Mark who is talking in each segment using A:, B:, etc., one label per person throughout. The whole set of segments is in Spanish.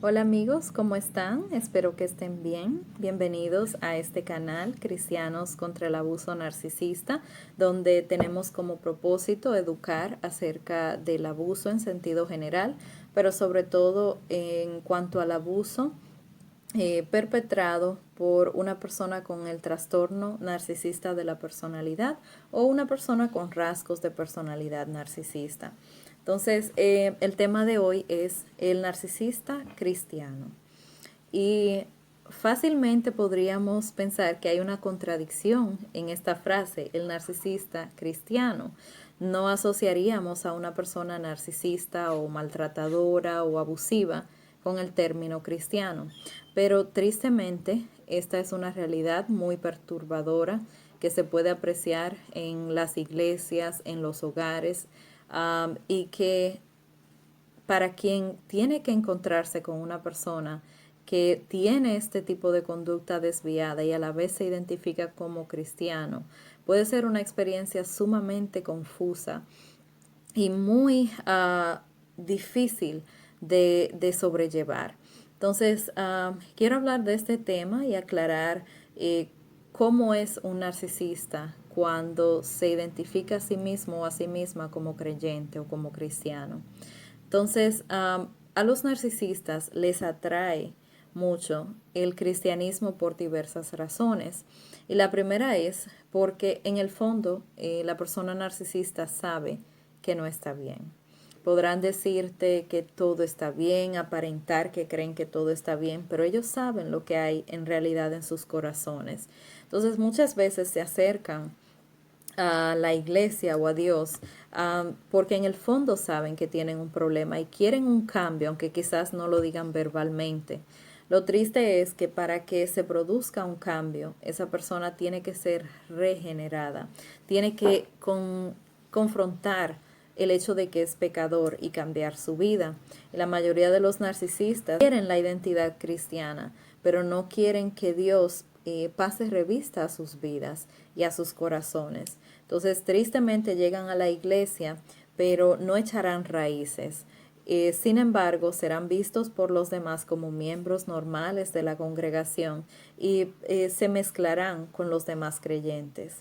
A: Hola amigos, ¿cómo están? Espero que estén bien. Bienvenidos a este canal Cristianos contra el Abuso Narcisista, donde tenemos como propósito educar acerca del abuso en sentido general, pero sobre todo en cuanto al abuso perpetrado por una persona con el trastorno narcisista de la personalidad o una persona con rasgos de personalidad narcisista. Entonces, el tema de hoy es el narcisista cristiano. Y fácilmente podríamos pensar que hay una contradicción en esta frase, el narcisista cristiano. No asociaríamos a una persona narcisista o maltratadora o abusiva con el término cristiano. Pero tristemente, esta es una realidad muy perturbadora que se puede apreciar en las iglesias, en los hogares, y que para quien tiene que encontrarse con una persona que tiene este tipo de conducta desviada y a la vez se identifica como cristiano, puede ser una experiencia sumamente confusa y muy difícil de sobrellevar. Entonces, quiero hablar de este tema y aclarar cómo es un narcisista cuando se identifica a sí mismo o a sí misma como creyente o como cristiano. Entonces, a los narcisistas les atrae mucho el cristianismo por diversas razones. Y la primera es porque en el fondo la persona narcisista sabe que no está bien. Podrán decirte que todo está bien, aparentar que creen que todo está bien, pero ellos saben lo que hay en realidad en sus corazones. Entonces muchas veces se acercan a la iglesia o a Dios, porque en el fondo saben que tienen un problema y quieren un cambio, aunque quizás no lo digan verbalmente. Lo triste es que para que se produzca un cambio, esa persona tiene que ser regenerada, tiene que confrontar el hecho de que es pecador y cambiar su vida. La mayoría de los narcisistas quieren la identidad cristiana, pero no quieren que Dios pase revista a sus vidas y a sus corazones. Entonces, tristemente llegan a la iglesia, pero no echarán raíces. Sin embargo, serán vistos por los demás como miembros normales de la congregación y se mezclarán con los demás creyentes.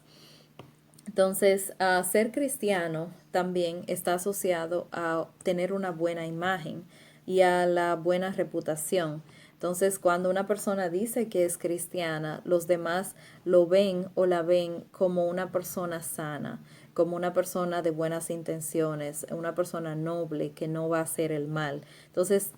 A: Entonces, ser cristiano también está asociado a tener una buena imagen y a la buena reputación. Entonces, cuando una persona dice que es cristiana, los demás lo ven o la ven como una persona sana, como una persona de buenas intenciones, una persona noble que no va a hacer el mal. Entonces,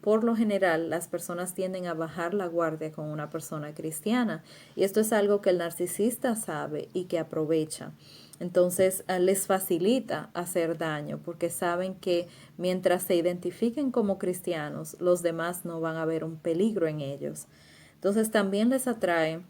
A: por lo general, las personas tienden a bajar la guardia con una persona cristiana. Y esto es algo que el narcisista sabe y que aprovecha. Entonces les facilita hacer daño porque saben que mientras se identifiquen como cristianos, los demás no van a ver un peligro en ellos. Entonces también les atrae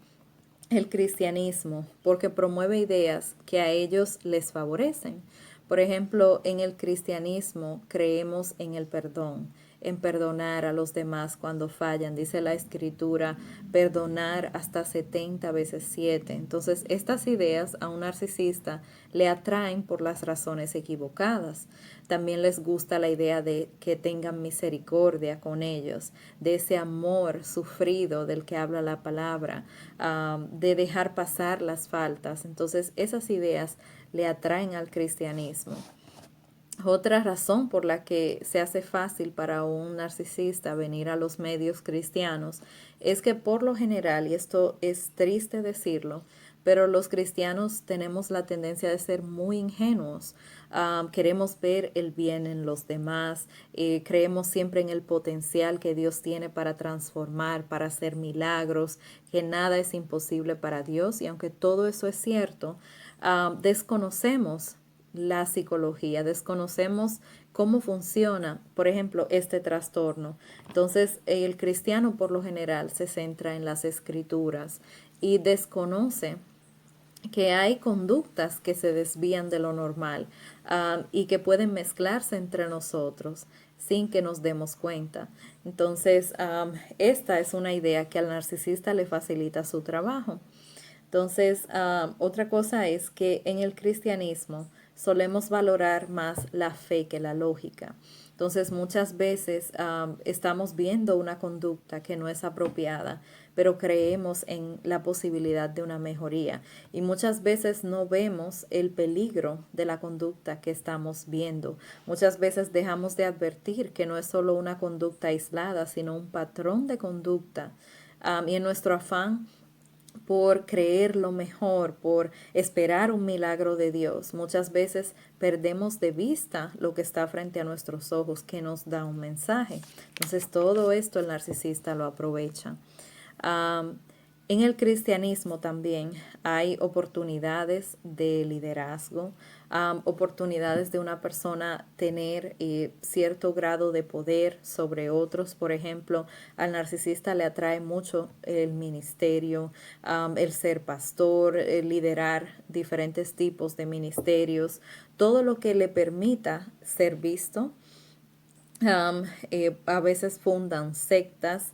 A: el cristianismo porque promueve ideas que a ellos les favorecen. Por ejemplo, en el cristianismo creemos en el perdón, en perdonar a los demás cuando fallan. Dice la escritura, perdonar hasta 70 veces 7. Entonces, estas ideas a un narcisista le atraen por las razones equivocadas. También les gusta la idea de que tengan misericordia con ellos, de ese amor sufrido del que habla la palabra, de dejar pasar las faltas. Entonces, esas ideas le atraen al cristianismo. Otra razón por la que se hace fácil para un narcisista venir a los medios cristianos es que por lo general, y esto es triste decirlo, pero los cristianos tenemos la tendencia de ser muy ingenuos. Queremos ver el bien en los demás, creemos siempre en el potencial que Dios tiene para transformar, para hacer milagros, que nada es imposible para Dios y aunque todo eso es cierto, desconocemos la psicología, desconocemos cómo funciona, por ejemplo, este trastorno. Entonces, el cristiano por lo general se centra en las escrituras y desconoce que hay conductas que se desvían de lo normal, y que pueden mezclarse entre nosotros sin que nos demos cuenta. Entonces, esta es una idea que al narcisista le facilita su trabajo. Entonces, otra cosa es que en el cristianismo solemos valorar más la fe que la lógica. Entonces muchas veces estamos viendo una conducta que no es apropiada, pero creemos en la posibilidad de una mejoría. Y muchas veces no vemos el peligro de la conducta que estamos viendo. Muchas veces dejamos de advertir que no es solo una conducta aislada, sino un patrón de conducta. Y en nuestro afán por creer lo mejor, por esperar un milagro de Dios, muchas veces perdemos de vista lo que está frente a nuestros ojos, que nos da un mensaje. Entonces todo esto el narcisista lo aprovecha. En el cristianismo también hay oportunidades de liderazgo, oportunidades de una persona tener cierto grado de poder sobre otros. Por ejemplo, al narcisista le atrae mucho el ministerio, el ser pastor, el liderar diferentes tipos de ministerios, todo lo que le permita ser visto. A veces fundan sectas,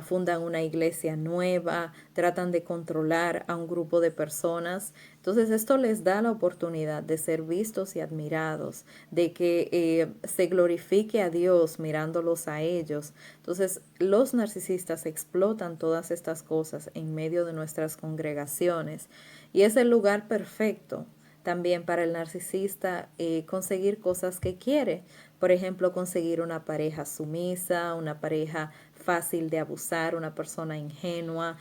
A: fundan una iglesia nueva, tratan de controlar a un grupo de personas. Entonces esto les da la oportunidad de ser vistos y admirados, de que se glorifique a Dios mirándolos a ellos. Entonces los narcisistas explotan todas estas cosas en medio de nuestras congregaciones y es el lugar perfecto también para el narcisista conseguir cosas que quiere. Por ejemplo, conseguir una pareja sumisa, una pareja fácil de abusar, una persona ingenua,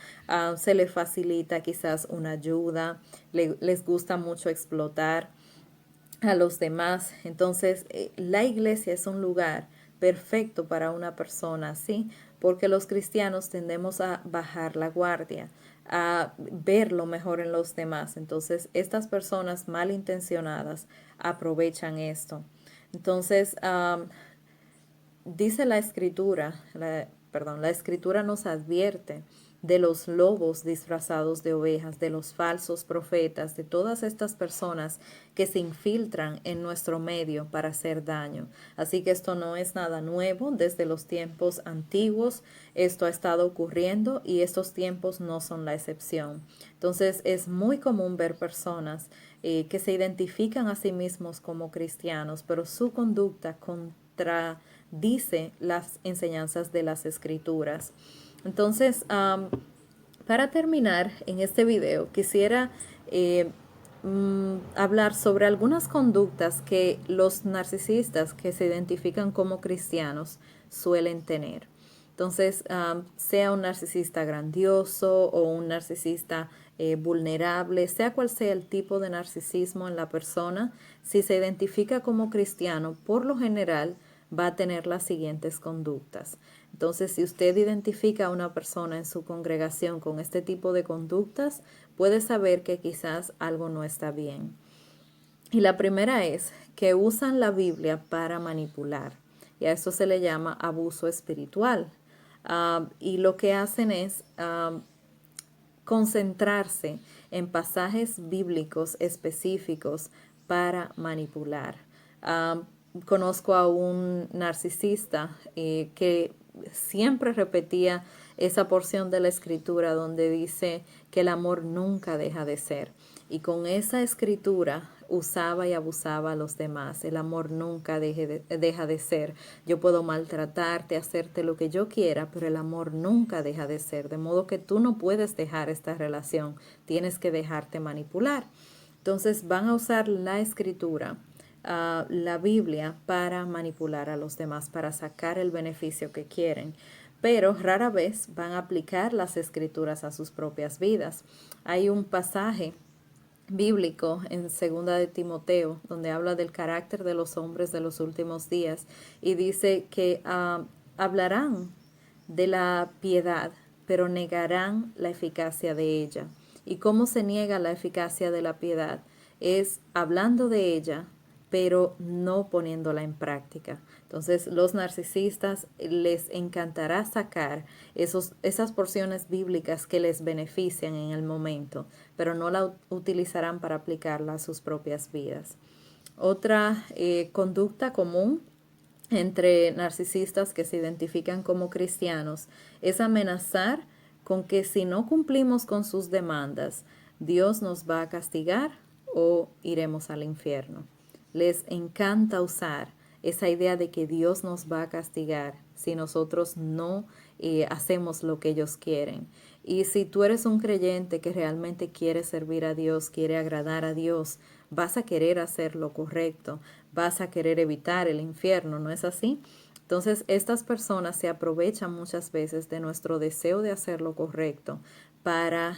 A: se le facilita quizás una ayuda, les gusta mucho explotar a los demás. Entonces, la iglesia es un lugar perfecto para una persona así, porque los cristianos tendemos a bajar la guardia, a ver lo mejor en los demás. Entonces, estas personas malintencionadas aprovechan esto. Entonces, dice la escritura, la escritura nos advierte de los lobos disfrazados de ovejas, de los falsos profetas, de todas estas personas que se infiltran en nuestro medio para hacer daño. Así que esto no es nada nuevo, desde los tiempos antiguos esto ha estado ocurriendo y estos tiempos no son la excepción. Entonces es muy común ver personas que se identifican a sí mismos como cristianos, pero su conducta contradice las enseñanzas de las escrituras. Entonces, para terminar en este video, quisiera hablar sobre algunas conductas que los narcisistas que se identifican como cristianos suelen tener. Entonces, sea un narcisista grandioso o un narcisista vulnerable, sea cual sea el tipo de narcisismo en la persona, si se identifica como cristiano, por lo general va a tener las siguientes conductas. Entonces, si usted identifica a una persona en su congregación con este tipo de conductas, puede saber que quizás algo no está bien. Y la primera es que usan la Biblia para manipular. Y a eso se le llama abuso espiritual. Y lo que hacen es concentrarse en pasajes bíblicos específicos para manipular. Conozco a un narcisista que siempre repetía esa porción de la escritura donde dice que el amor nunca deja de ser. Y con esa escritura usaba y abusaba a los demás. El amor nunca deja de ser. Yo puedo maltratarte, hacerte lo que yo quiera, pero el amor nunca deja de ser. De modo que tú no puedes dejar esta relación. Tienes que dejarte manipular. Entonces van a usar la escritura, la Biblia, para manipular a los demás, para sacar el beneficio que quieren. Pero rara vez van a aplicar las escrituras a sus propias vidas. Hay un pasaje bíblico en segunda de Timoteo donde habla del carácter de los hombres de los últimos días y dice que hablarán de la piedad, pero negarán la eficacia de ella. ¿Y cómo se niega la eficacia de la piedad? Es hablando de ella, pero no poniéndola en práctica. Entonces, los narcisistas les encantará sacar esas porciones bíblicas que les benefician en el momento, pero no la utilizarán para aplicarla a sus propias vidas. Otra conducta común entre narcisistas que se identifican como cristianos es amenazar con que si no cumplimos con sus demandas, Dios nos va a castigar o iremos al infierno. les encanta usar esa idea de que Dios nos va a castigar si nosotros no hacemos lo que ellos quieren. Y si tú eres un creyente que realmente quiere servir a Dios, quiere agradar a Dios, vas a querer hacer lo correcto, vas a querer evitar el infierno, ¿no es así? Entonces, estas personas se aprovechan muchas veces de nuestro deseo de hacer lo correcto para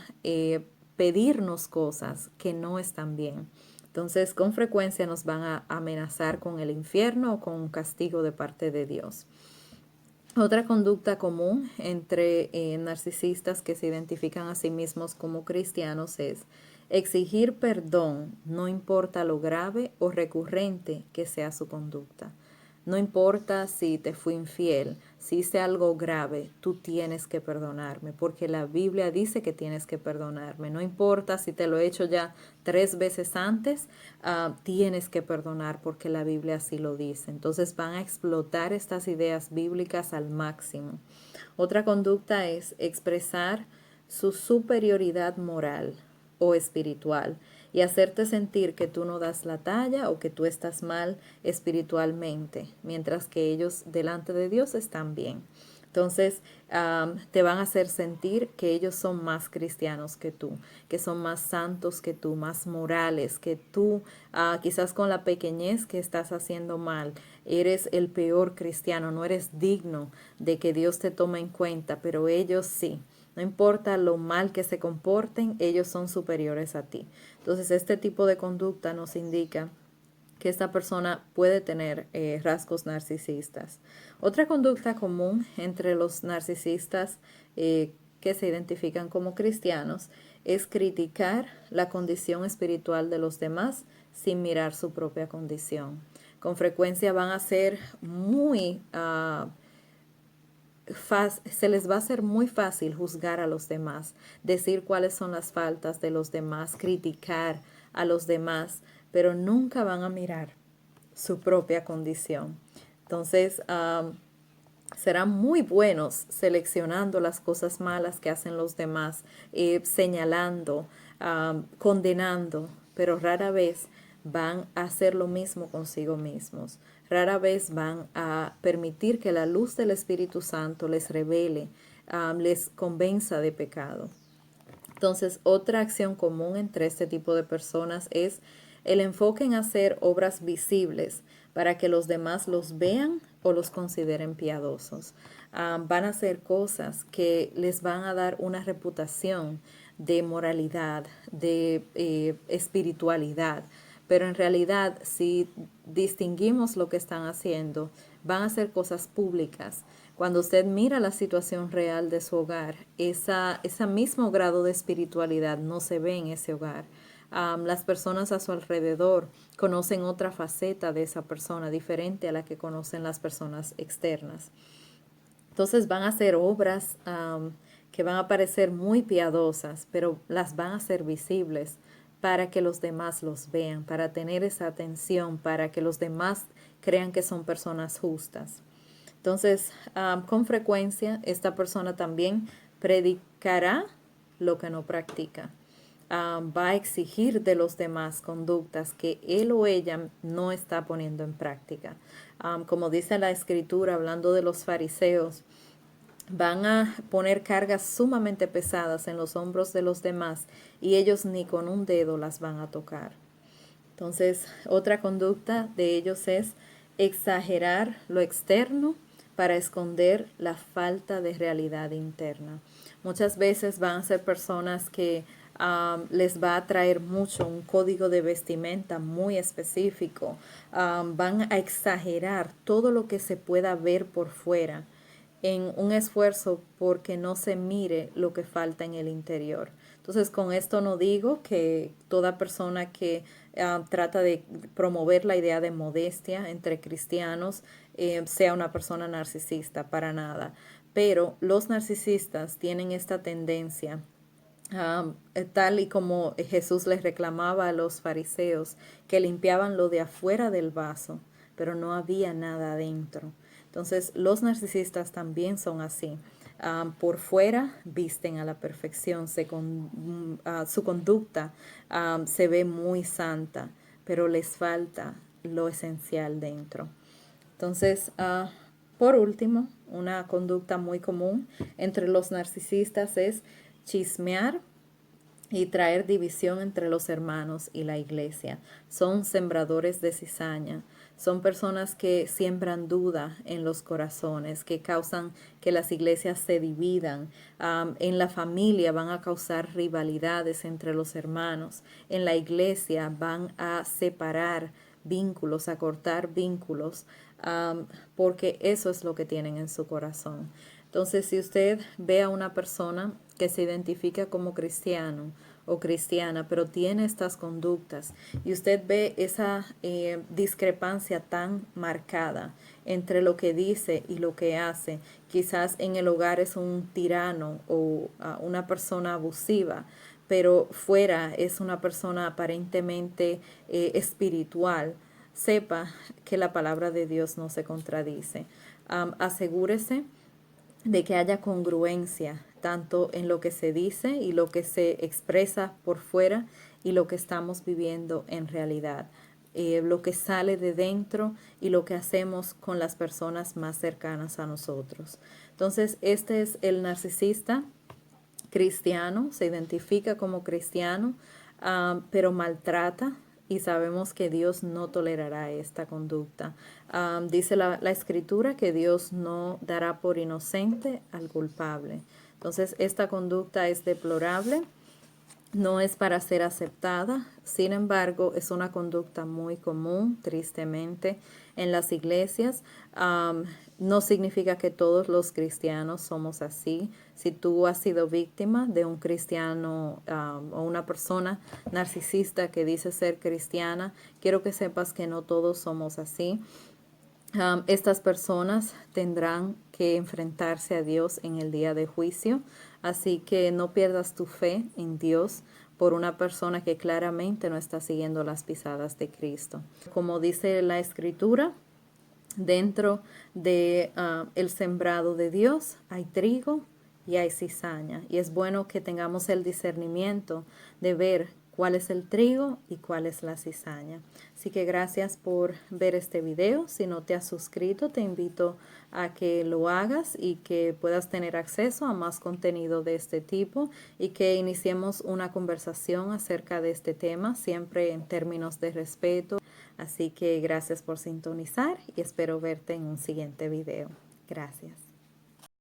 A: pedirnos cosas que no están bien. Entonces, con frecuencia nos van a amenazar con el infierno o con un castigo de parte de Dios. Otra conducta común entre narcisistas que se identifican a sí mismos como cristianos es exigir perdón, no importa lo grave o recurrente que sea su conducta. No importa si te fui infiel, si hice algo grave, tú tienes que perdonarme, porque la Biblia dice que tienes que perdonarme. No importa si te lo he hecho ya 3 veces antes, tienes que perdonar porque la Biblia así lo dice. Entonces van a explotar estas ideas bíblicas al máximo. Otra conducta es expresar su superioridad moral o espiritual y hacerte sentir que tú no das la talla o que tú estás mal espiritualmente, mientras que ellos delante de Dios están bien. Entonces te van a hacer sentir que ellos son más cristianos que tú, que son más santos que tú, más morales que tú. Quizás con la pequeñez que estás haciendo mal, eres el peor cristiano, no eres digno de que Dios te tome en cuenta, pero ellos sí. No importa lo mal que se comporten, ellos son superiores a ti. Entonces, este tipo de conducta nos indica que esta persona puede tener rasgos narcisistas. Otra conducta común entre los narcisistas que se identifican como cristianos es criticar la condición espiritual de los demás sin mirar su propia condición. Con frecuencia van a ser muy se les va a hacer muy fácil juzgar a los demás, decir cuáles son las faltas de los demás, criticar a los demás, pero nunca van a mirar su propia condición. Entonces, serán muy buenos seleccionando las cosas malas que hacen los demás, señalando, condenando, pero rara vez van a hacer lo mismo consigo mismos. Rara vez van a permitir que la luz del Espíritu Santo les revele, les convenza de pecado. Entonces, otra acción común entre este tipo de personas es el enfoque en hacer obras visibles para que los demás los vean o los consideren piadosos. Van a hacer cosas que les van a dar una reputación de moralidad, de espiritualidad. Pero en realidad, si distinguimos lo que están haciendo, van a hacer cosas públicas. Cuando usted mira la situación real de su hogar, ese mismo grado de espiritualidad no se ve en ese hogar. Las personas a su alrededor conocen otra faceta de esa persona diferente a la que conocen las personas externas. Entonces van a hacer obras que van a parecer muy piadosas, pero las van a hacer visibles para que los demás los vean, para tener esa atención, para que los demás crean que son personas justas. Entonces, con frecuencia, esta persona también predicará lo que no practica. Va a exigir de los demás conductas que él o ella no está poniendo en práctica. Como dice la escritura, hablando de los fariseos, van a poner cargas sumamente pesadas en los hombros de los demás y ellos ni con un dedo las van a tocar. Entonces, otra conducta de ellos es exagerar lo externo para esconder la falta de realidad interna. Muchas veces van a ser personas que les va a atraer mucho un código de vestimenta muy específico. Van a exagerar todo lo que se pueda ver por fuera en un esfuerzo porque no se mire lo que falta en el interior. Entonces, con esto no digo que toda persona que trata de promover la idea de modestia entre cristianos sea una persona narcisista, para nada. Pero los narcisistas tienen esta tendencia, tal y como Jesús les reclamaba a los fariseos, que limpiaban lo de afuera del vaso, pero no había nada adentro. Entonces, los narcisistas también son así. Por fuera visten a la perfección, su conducta se ve muy santa, pero les falta lo esencial dentro. Entonces, por último, una conducta muy común entre los narcisistas es chismear y traer división entre los hermanos y la iglesia. Son sembradores de cizaña. Son personas que siembran duda en los corazones, que causan que las iglesias se dividan. En la familia van a causar rivalidades entre los hermanos. En la iglesia van a separar vínculos, a cortar vínculos, porque eso es lo que tienen en su corazón. Entonces, si usted ve a una persona que se identifica como cristiano o cristiana, pero tiene estas conductas, y usted ve esa discrepancia tan marcada entre lo que dice y lo que hace, quizás en el hogar es un tirano o una persona abusiva, pero fuera es una persona aparentemente espiritual, sepa que la palabra de Dios no se contradice. Asegúrese de que haya congruencia tanto en lo que se dice y lo que se expresa por fuera y lo que estamos viviendo en realidad. Lo que sale de dentro y lo que hacemos con las personas más cercanas a nosotros. Entonces, este es el narcisista cristiano, se identifica como cristiano, pero maltrata, y sabemos que Dios no tolerará esta conducta. Dice la escritura que Dios no dará por inocente al culpable. Entonces, esta conducta es deplorable, no es para ser aceptada. Sin embargo, es una conducta muy común, tristemente, en las iglesias. No significa que todos los cristianos somos así. Si tú has sido víctima de un cristiano o una persona narcisista que dice ser cristiana, quiero que sepas que no todos somos así. Estas personas tendrán que enfrentarse a Dios en el día de juicio, así que no pierdas tu fe en Dios por una persona que claramente no está siguiendo las pisadas de Cristo. Como dice la Escritura, dentro de el sembrado de Dios hay trigo y hay cizaña, y es bueno que tengamos el discernimiento de ver cuál es el trigo y cuál es la cizaña. Así que gracias por ver este video. Si no te has suscrito, te invito a que lo hagas y que puedas tener acceso a más contenido de este tipo y que iniciemos una conversación acerca de este tema, siempre en términos de respeto. Así que gracias por sintonizar y espero verte en un siguiente video. Gracias.